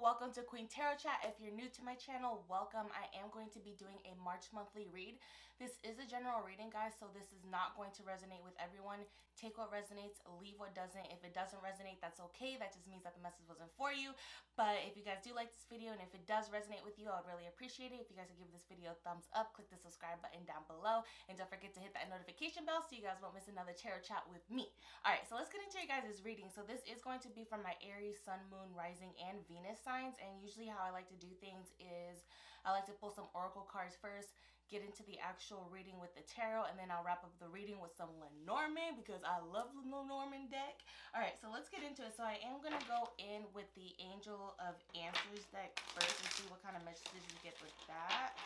welcome to Queen Tarot Chat. If you're new to my channel, welcome. I am going to be doing a March monthly read. This is a general reading, guys, so this is not going to resonate with everyone. Take what resonates, leave what doesn't. If it doesn't resonate, that's okay. That just means that the message wasn't for you. But if you guys do like this video and if it does resonate with you, I would really appreciate it if you guys would give this video a thumbs up, click the subscribe button down below, and don't forget to hit that notification bell so you guys won't miss another tarot chat with me. Alright, so let's get into your guys' reading. So this is going to be from my Aries, Sun, Moon, Rising, and Venus signs, and usually how I like to do things is I like to pull some oracle cards first, get into the actual reading with the tarot, and then I'll wrap up the reading with some Lenormand because I love the Lenormand deck. Alright, so let's get into it. So I am going to go in with the Angel of Answers deck first and see what kind of messages you get with that.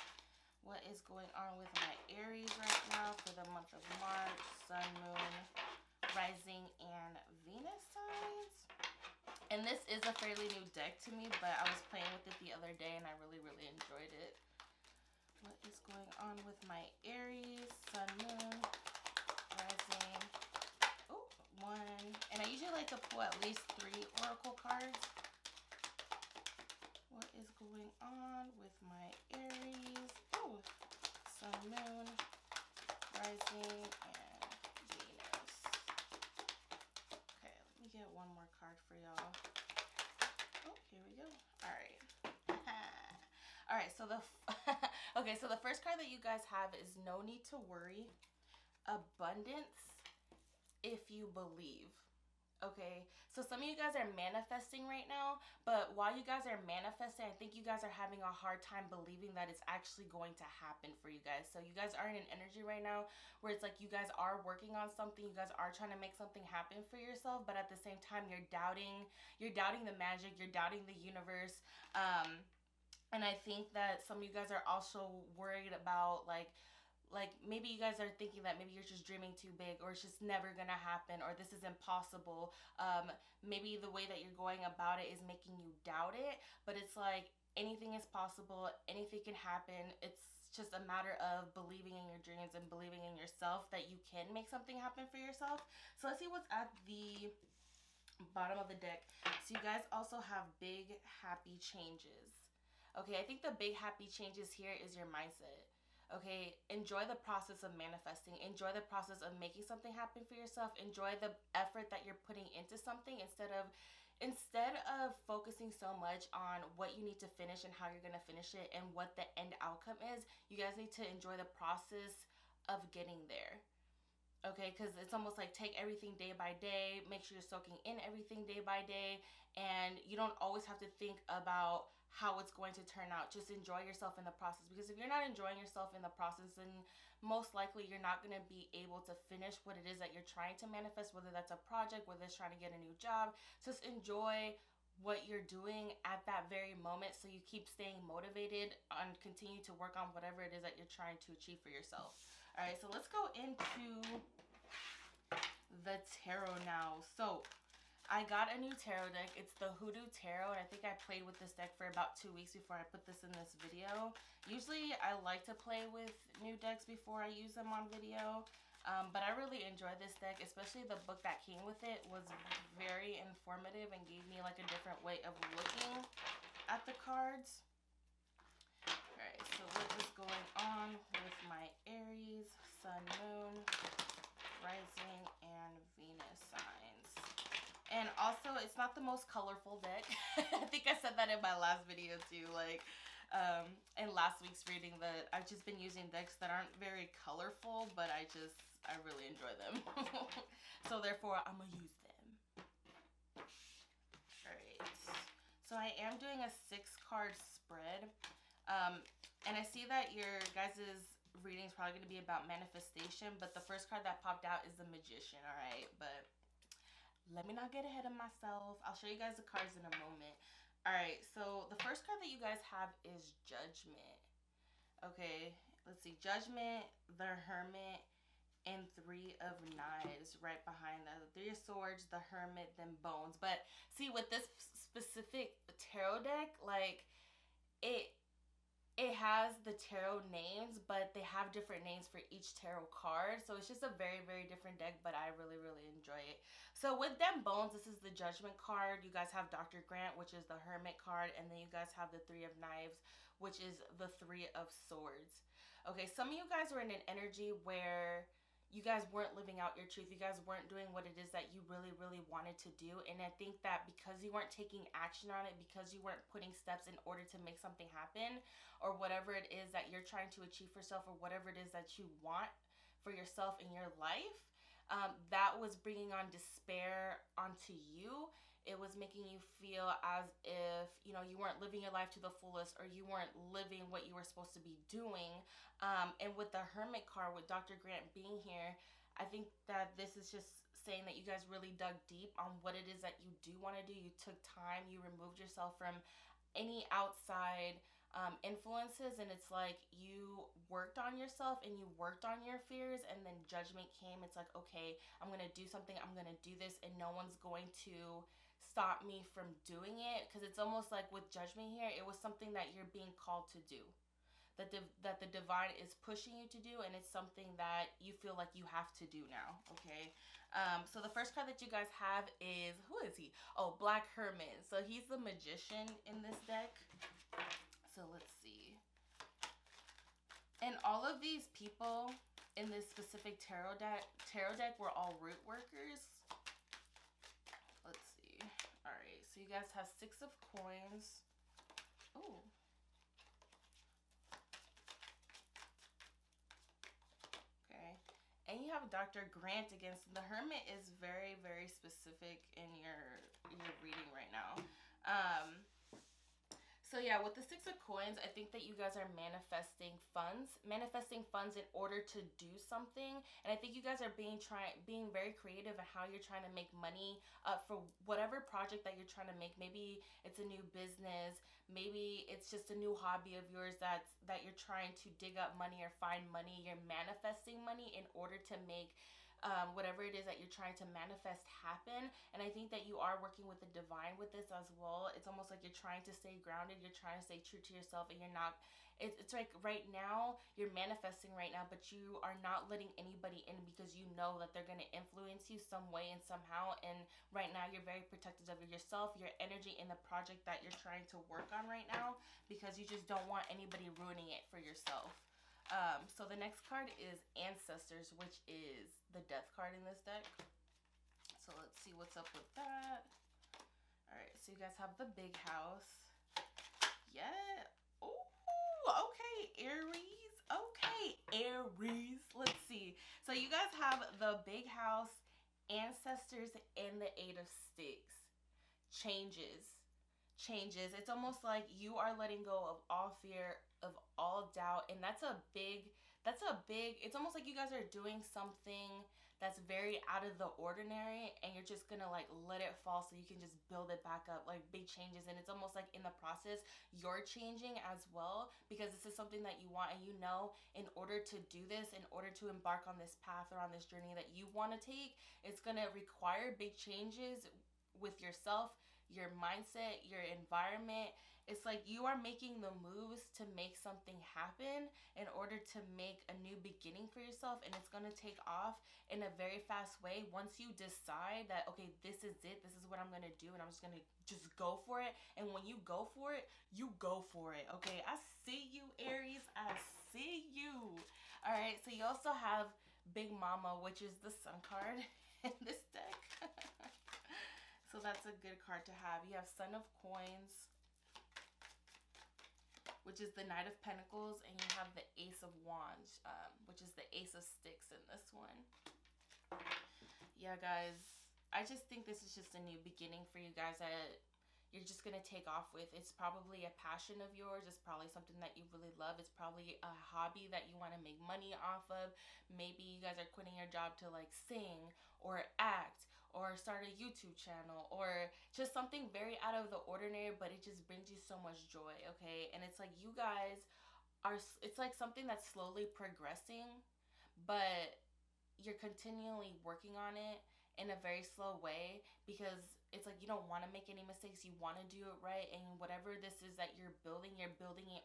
What is going on with my Aries right now for the month of March, Sun, Moon, Rising, and Venus signs? And this is a fairly new deck to me, but I was playing with it the other day and I really enjoyed it. What is going on with my Aries, Sun, Moon, Rising? Oh, one. And I usually like to pull at least 3 oracle cards. What is going on with my Aries? Oh, Sun, Moon, Rising, and Venus. Okay, let me get one more card for y'all. Oh, here we go. All right. All right, so so the first card that you guys have is No Need to Worry, Abundance if you believe. Okay, so some of you guys are manifesting right now, but while you guys are manifesting, I think you guys are having a hard time believing that it's actually going to happen for you guys. So you guys are in an energy right now where it's like you guys are working on something, you guys are trying to make something happen for yourself, but at the same time you're doubting the magic, you're doubting the universe. And I think that some of you guys are also worried about like maybe you guys are thinking that maybe you're just dreaming too big, or it's just never gonna happen, or this is impossible. Maybe the way that you're going about it is making you doubt it, but it's like anything is possible, anything can happen. It's just a matter of believing in your dreams and believing in yourself that you can make something happen for yourself. So let's see what's at the bottom of the deck. So you guys also have big happy changes. Okay, I think the big happy changes here is your mindset. Okay, enjoy the process of manifesting. Enjoy the process of making something happen for yourself. Enjoy the effort that you're putting into something instead of focusing so much on what you need to finish and how you're going to finish it and what the end outcome is. You guys need to enjoy the process of getting there. Okay, because it's almost like take everything day by day, make sure you're soaking in everything day by day, and you don't always have to think about how it's going to turn out. Just enjoy yourself in the process, because if you're not enjoying yourself in the process, then most likely you're not going to be able to finish what it is that you're trying to manifest, whether that's a project, whether it's trying to get a new job. Just enjoy what you're doing at that very moment so you keep staying motivated and continue to work on whatever it is that you're trying to achieve for yourself. All right, so let's go into the tarot now. So I got a new tarot deck. It's the Hoodoo Tarot, and I think I played with this deck for about 2 weeks before I put this in this video. Usually I like to play with new decks before I use them on video, but I really enjoyed this deck, especially the book that came with it was very informative and gave me like a different way of looking at the cards. Alright, so what is going on with my Aries, Sun, Moon, Rising, and Venus signs? And also, it's not the most colorful deck. I think I said that in my last video too, like in last week's reading, that I've just been using decks that aren't very colorful, but I really enjoy them. So therefore, I'm gonna use them. Alright, so I am doing a 6-card spread. And I see that your guys' reading is probably going to be about manifestation, but the first card that popped out is the Magician, alright? But let me not get ahead of myself. I'll show you guys the cards in a moment. Alright, so the first card that you guys have is Judgment. Okay, let's see. Judgment, the Hermit, and 3 of Knives right behind that. 3 of Swords, the Hermit, then Bones. But see, with this specific tarot deck, like, it has the tarot names, but they have different names for each tarot card. So it's just a very, very different deck, but I really, really enjoy it. So with them bones, this is the Judgment card. You guys have Dr. Grant, which is the Hermit card, and then you guys have the Three of Knives, which is the Three of Swords. Okay, some of you guys are in an energy where you guys weren't living out your truth. You guys weren't doing what it is that you really, really wanted to do. And I think that because you weren't taking action on it, because you weren't putting steps in order to make something happen, or whatever it is that you're trying to achieve for yourself, or whatever it is that you want for yourself in your life, that was bringing on despair onto you. It was making you feel as if, you know, you weren't living your life to the fullest, or you weren't living what you were supposed to be doing. And with the Hermit card, with Dr. Grant being here, I think that this is just saying that you guys really dug deep on what it is that you do want to do. You took time, you removed yourself from any outside influences, and it's like you worked on yourself and you worked on your fears, and then judgment came. It's like, okay, I'm gonna do something, I'm gonna do this, and no one's going to stop me from doing it. Because it's almost like with judgment here, it was something that you're being called to do, that the divine is pushing you to do, and it's something that you feel like you have to do now. Okay, so the first card that you guys have is, who is he? Oh, Black Hermit. So he's the magician in this deck. So let's see. And all of these people in this specific tarot deck were all root workers. Let's see. All right, so you guys have Six of Coins. Oh. Okay. And you have Dr. Grant again. So the Hermit is very, very specific in your reading right now. So yeah, with the Six of Coins, I think that you guys are manifesting funds in order to do something. And I think you guys are being very creative in how you're trying to make money for whatever project that you're trying to make. Maybe it's a new business, maybe it's just a new hobby of yours that you're trying to dig up money or find money. You're manifesting money in order to make whatever it is that you're trying to manifest happen. And I think that you are working with the divine with this as well. It's almost like you're trying to stay grounded, you're trying to stay true to yourself, and you're not, it's like right now you're manifesting right now, but you are not letting anybody in because you know that they're going to influence you some way and somehow. And right now you're very protective of yourself, your energy, in the project that you're trying to work on right now, because you just don't want anybody ruining it for yourself. So the next card is Ancestors, which is the Death card in this deck. So let's see what's up with that. All right, so you guys have the Big House. Yeah. Oh, okay, Aries. Okay, Aries. Let's see. So you guys have the Big House, Ancestors, and the Eight of Sticks. Changes. It's almost like you are letting go of all fear, of all doubt, and that's a big, it's almost like you guys are doing something that's very out of the ordinary, and you're just gonna like let it fall so you can just build it back up, like big changes. And it's almost like in the process you're changing as well, because this is something that you want, and you know, in order to do this, in order to embark on this path or on this journey that you want to take, it's gonna require big changes with yourself, your mindset, your environment. It's like you are making the moves to make something happen in order to make a new beginning for yourself, and it's going to take off in a very fast way once you decide that, okay, this is it, this is what I'm going to do, and I'm just going to just go for it. And when you go for it, you go for it. Okay, I see you, Aries, I see you. All right, so you also have Big Mama, which is the Sun card in this deck. So that's a good card to have. You have Son of Coins, which is the Knight of Pentacles, and you have the Ace of Wands, which is the Ace of Sticks in this one. Yeah, guys, I just think this is just a new beginning for you guys that you're just going to take off with. It's probably a passion of yours. It's probably something that you really love. It's probably a hobby that you want to make money off of. Maybe you guys are quitting your job to like sing or act or start a YouTube channel, or just something very out of the ordinary, but it just brings you so much joy, okay? And it's like you guys are, it's like something that's slowly progressing, but you're continually working on it in a very slow way, because it's like you don't want to make any mistakes. You want to do it right, and whatever this is that you're building it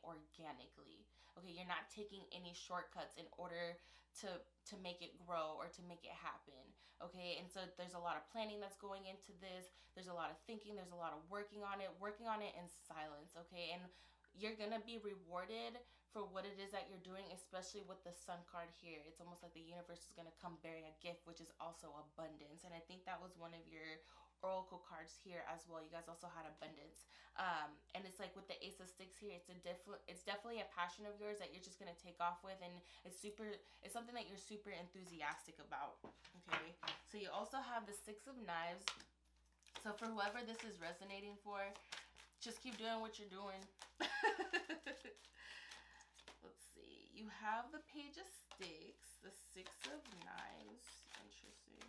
organically. Okay, you're not taking any shortcuts in order to make it grow or to make it happen. Okay, and so there's a lot of planning that's going into this. There's a lot of thinking. There's a lot of working on it in silence. Okay, and you're gonna be rewarded for what it is that you're doing, especially with the Sun card here. It's almost like the universe is gonna come bearing a gift, which is also abundance. And I think that was one of your oracle cards here as well. You guys also had abundance, and it's like with the Ace of Sticks here, it's definitely a passion of yours that you're just gonna take off with, and it's something that you're super enthusiastic about. Okay, so you also have the Six of Knives. So for whoever this is resonating for, just keep doing what you're doing. Let's see. You have the Page of Sticks, the Six of Knives. Interesting.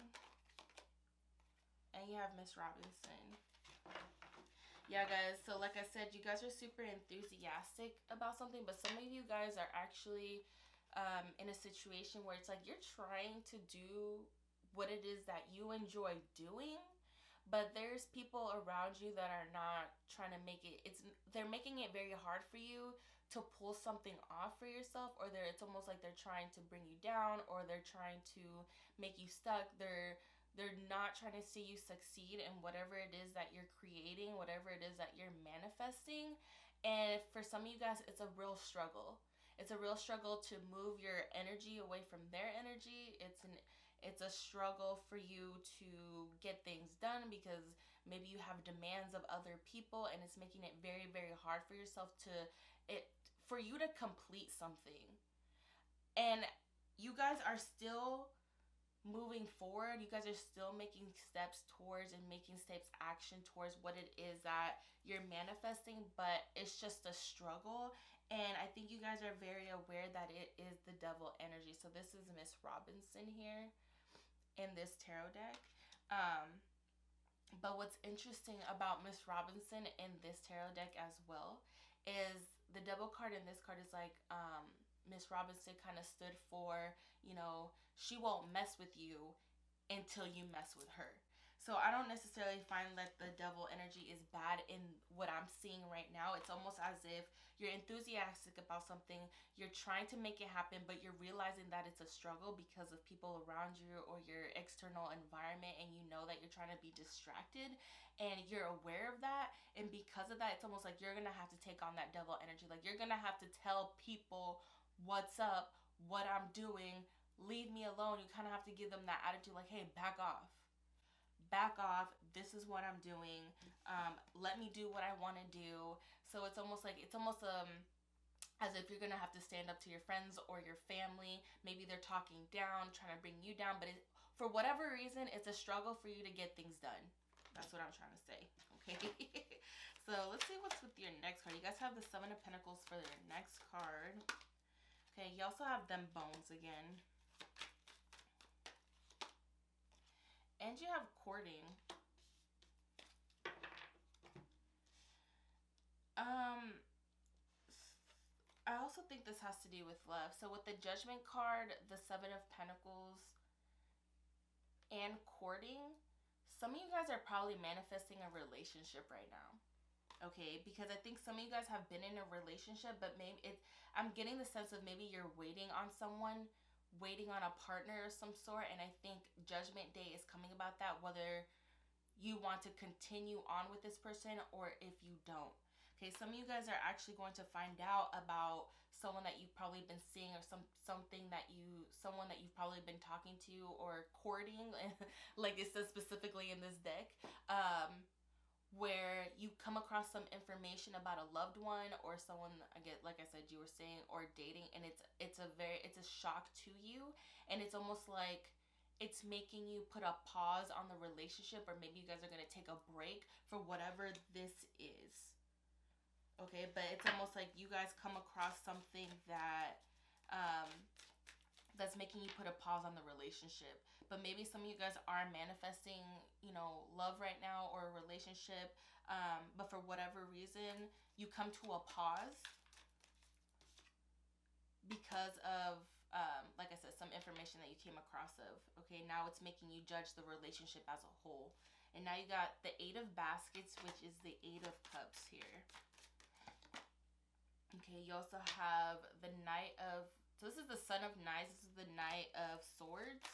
And you have Miss Robinson. Yeah, guys. So like I said, you guys are super enthusiastic about something, but some of you guys are actually in a situation where it's like you're trying to do what it is that you enjoy doing, but there's people around you that are not trying to make it, they're making it very hard for you to pull something off for yourself, or it's almost like they're trying to bring you down, or they're trying to make you stuck. They're not trying to see you succeed in whatever it is that you're creating, whatever it is that you're manifesting. And for some of you guys, it's a real struggle. It's a real struggle to move your energy away from their energy. It's a struggle for you to get things done because maybe you have demands of other people, and it's making it very, very hard for yourself for you to complete something. And you guys are still moving forward. You guys are still making steps towards and making steps action towards what it is that you're manifesting, but it's just a struggle. And I think you guys are very aware that it is the devil energy. So this is Miss Robinson here in this tarot deck. But what's interesting about Miss Robinson in this tarot deck as well is the devil card in this card is like Miss Robinson kind of stood for, she won't mess with you until you mess with her. So I don't necessarily find that the devil energy is bad in what I'm seeing right now. It's almost as if you're enthusiastic about something, you're trying to make it happen, but you're realizing that it's a struggle because of people around you or your external environment, and you know that you're trying to be distracted, and you're aware of that. And because of that, it's almost like you're going to have to take on that devil energy. Like you're going to have to tell people what's up, what I'm doing, leave me alone. You kind of have to give them that attitude like, hey, back off. This is what I'm doing. Let me do what I want to do. So it's almost as if you're gonna have to stand up to your friends or your family. Maybe they're talking down, trying to bring you down, but for whatever reason, it's a struggle for you to get things done. That's what I'm trying to say. Okay. So let's see what's with your next card. You guys have the Seven of Pentacles for your next card. Okay, you also have them bones again. And you have courting. I also think this has to do with love. So with the Judgment card, the Seven of Pentacles, and courting, some of you guys are probably manifesting a relationship right now. Okay, because I think some of you guys have been in a relationship, but maybe I'm getting the sense of maybe you're waiting on someone, waiting on a partner of some sort, and I think Judgment Day is coming about that, whether you want to continue on with this person or if you don't. Okay, some of you guys are actually going to find out about someone that you've probably been seeing, or someone that you've probably been talking to or courting, like it says specifically in this deck, where you come across some information about a loved one or someone, again, like I said, you were saying, or dating, and it's a shock to you, and it's almost like it's making you put a pause on the relationship, or maybe you guys are going to take a break for whatever this is. Okay, but it's almost like you guys come across something that that's making you put a pause on the relationship. But maybe some of you guys are manifesting, love right now, or a relationship, but for whatever reason, you come to a pause because of, like I said, some information that you came across of. Okay, now it's making you judge the relationship as a whole. And now you got the 8 of Baskets, which is the 8 of Cups here. Okay, you also have the Knight of, so this is the Son of Knights, this is the Knight of Swords.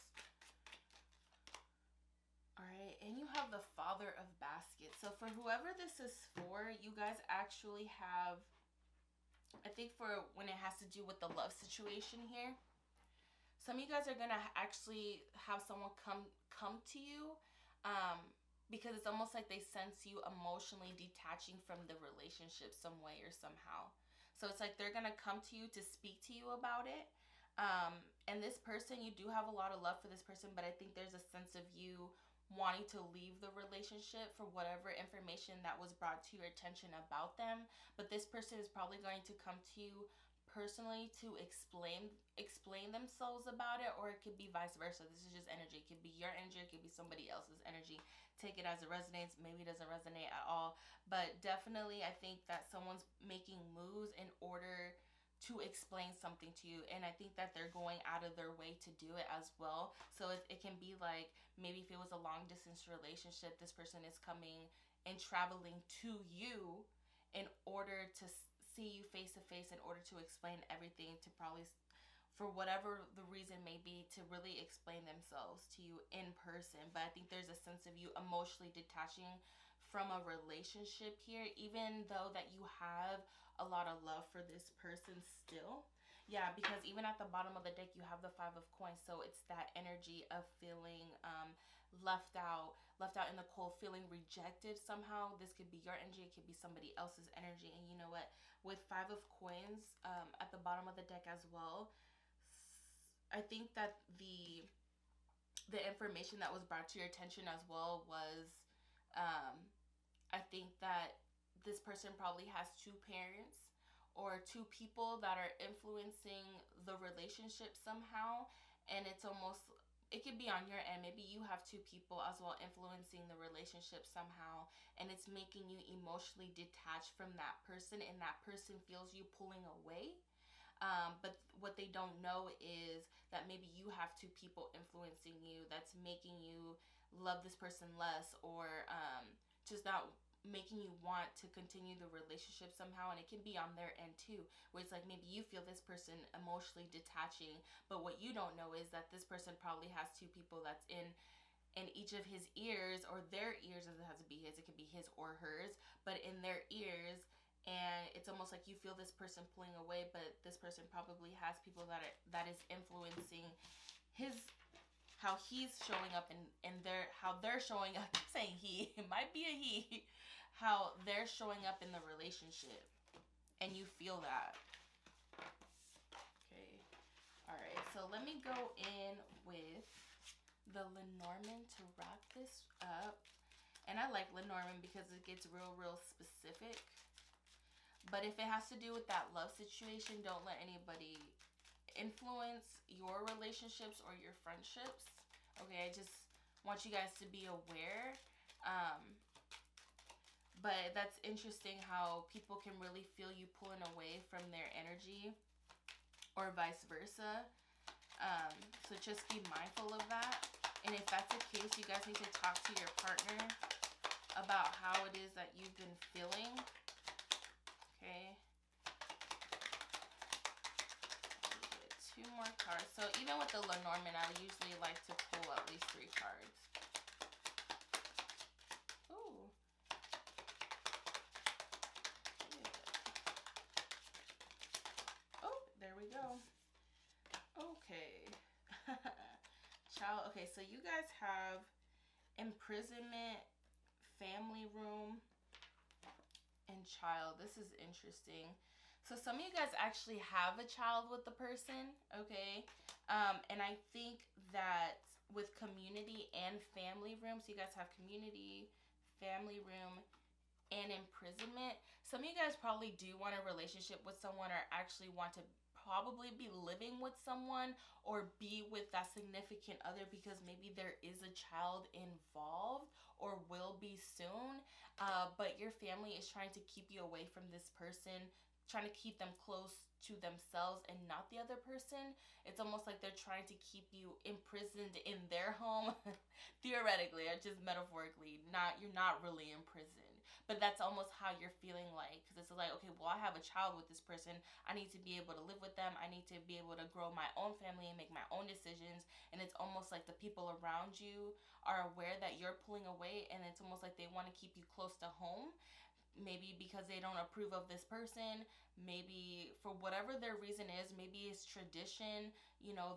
All right, and you have the Father of Baskets. So for whoever this is for, you guys actually have, I think for when it has to do with the love situation here, some of you guys are gonna actually have someone come to you, because it's almost like they sense you emotionally detaching from the relationship some way or somehow. So it's like they're gonna come to you to speak to you about it. And this person, you do have a lot of love for this person, but I think there's a sense of you wanting to leave the relationship for whatever information that was brought to your attention about them. But this person is probably going to come to you personally to explain themselves about it, or it could be vice versa. This is just energy. It could be your energy, it could be somebody else's energy. Take it as it resonates. Maybe it doesn't resonate at all, but definitely I think that someone's making moves in order to explain something to you, and I think that they're going out of their way to do it as well. So it can be like, maybe if it was a long distance relationship, this person is coming and traveling to you in order to see you face to face, in order to explain everything, to probably, for whatever the reason may be, to really explain themselves to you in person. But I think there's a sense of you emotionally detaching from a relationship here, even though that you have a lot of love for this person still. Yeah, because even at the bottom of the deck, you have the 5 of Coins. So it's that energy of feeling left out in the cold, feeling rejected somehow. This could be your energy, it could be somebody else's energy. And you know what? With 5 of Coins at the bottom of the deck as well, I think that the information that was brought to your attention as well was, I think that this person probably has 2 parents or 2 people that are influencing the relationship somehow. And it's almost, it could be on your end. Maybe you have 2 people as well influencing the relationship somehow, and it's making you emotionally detached from that person, and that person feels you pulling away. But what they don't know is that maybe you have 2 people influencing you that's making you love this person less, or just not making you want to continue the relationship somehow. And it can be on their end too, where it's like maybe you feel this person emotionally detaching, but what you don't know is that this person probably has 2 people that's in each of his ears, or their ears. Doesn't have to be his, it could be his or hers, but in their ears. And it's almost like you feel this person pulling away, but this person probably has people that is influencing his, how he's showing up, and how they're showing up. I'm saying he, it might be a he, how they're showing up in the relationship, and you feel that. Okay, all right, so let me go in with the Lenormand to wrap this up. And I like Lenormand because it gets real specific. But if it has to do with that love situation, don't let anybody influence your relationships or your friendships. Okay, I just want you guys to be aware. But that's interesting how people can really feel you pulling away from their energy, or vice versa. So just be mindful of that. And if that's the case, you guys need to talk to your partner about how it is that you've been feeling. Okay. Get 2 more cards. So even with the Lenormand, I usually like to pull at least 3 cards. Ooh. Yeah. Oh, there we go. Okay. Child. Okay, so you guys have imprisonment, family room, and child. This is interesting. So some of you guys actually have a child with the person, okay? And I think that with community and family room, so you guys have community, family room, and imprisonment. Some of you guys probably do want a relationship with someone, or actually want to probably be living with someone, or be with that significant other, because maybe there is a child involved, or will be soon. But your family is trying to keep you away from this person trying to keep them close to themselves and not the other person. It's almost like they're trying to keep you imprisoned in their home. Theoretically, or just metaphorically, you're not really imprisoned. But that's almost how you're feeling like, because it's like, okay, well, I have a child with this person. I need to be able to live with them. I need to be able to grow my own family and make my own decisions. And it's almost like the people around you are aware that you're pulling away, and it's almost like they want to keep you close to home. Maybe because they don't approve of this person, maybe for whatever their reason is, maybe it's tradition,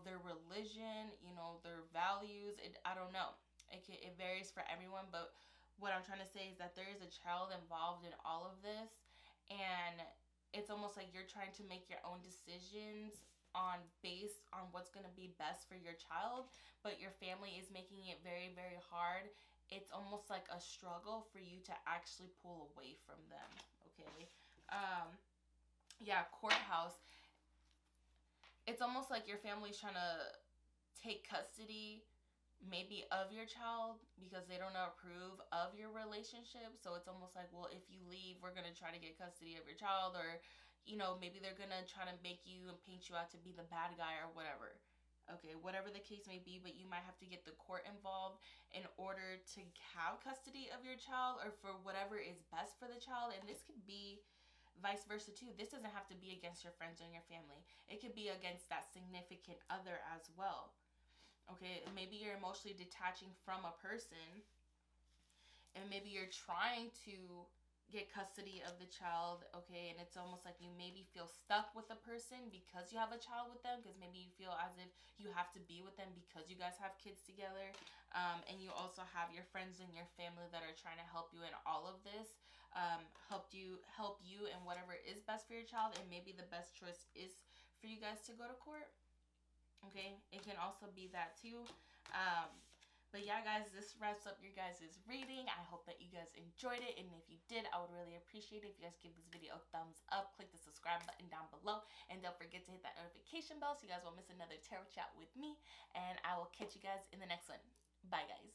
their religion, their values. I don't know. It varies for everyone, but what I'm trying to say is that there is a child involved in all of this, and it's almost like you're trying to make your own decisions based on what's going to be best for your child, but your family is making it very, very hard. It's almost like a struggle for you to actually pull away from them. Okay. Yeah, courthouse. It's almost like your family's trying to take custody maybe of your child because they don't approve of your relationship. So it's almost like, well, if you leave, we're going to try to get custody of your child, or maybe they're going to try to make you and paint you out to be the bad guy or whatever. Okay, whatever the case may be, but you might have to get the court involved in order to have custody of your child, or for whatever is best for the child. And this could be vice versa too. This doesn't have to be against your friends and your family. It could be against that significant other as well. Okay, maybe you're emotionally detaching from a person, and maybe you're trying to get custody of the child, okay, and it's almost like you maybe feel stuck with a person because you have a child with them, because maybe you feel as if you have to be with them because you guys have kids together, and you also have your friends and your family that are trying to help you in all of this, help you in whatever is best for your child, and maybe the best choice is for you guys to go to court. Okay, it can also be that too. But yeah, guys, this wraps up your guys' reading. I hope that you guys enjoyed it, and if you did, I would really appreciate it if you guys give this video a thumbs up, click the subscribe button down below, and don't forget to hit that notification bell so you guys won't miss another tarot chat with me, and I will catch you guys in the next one. Bye, guys.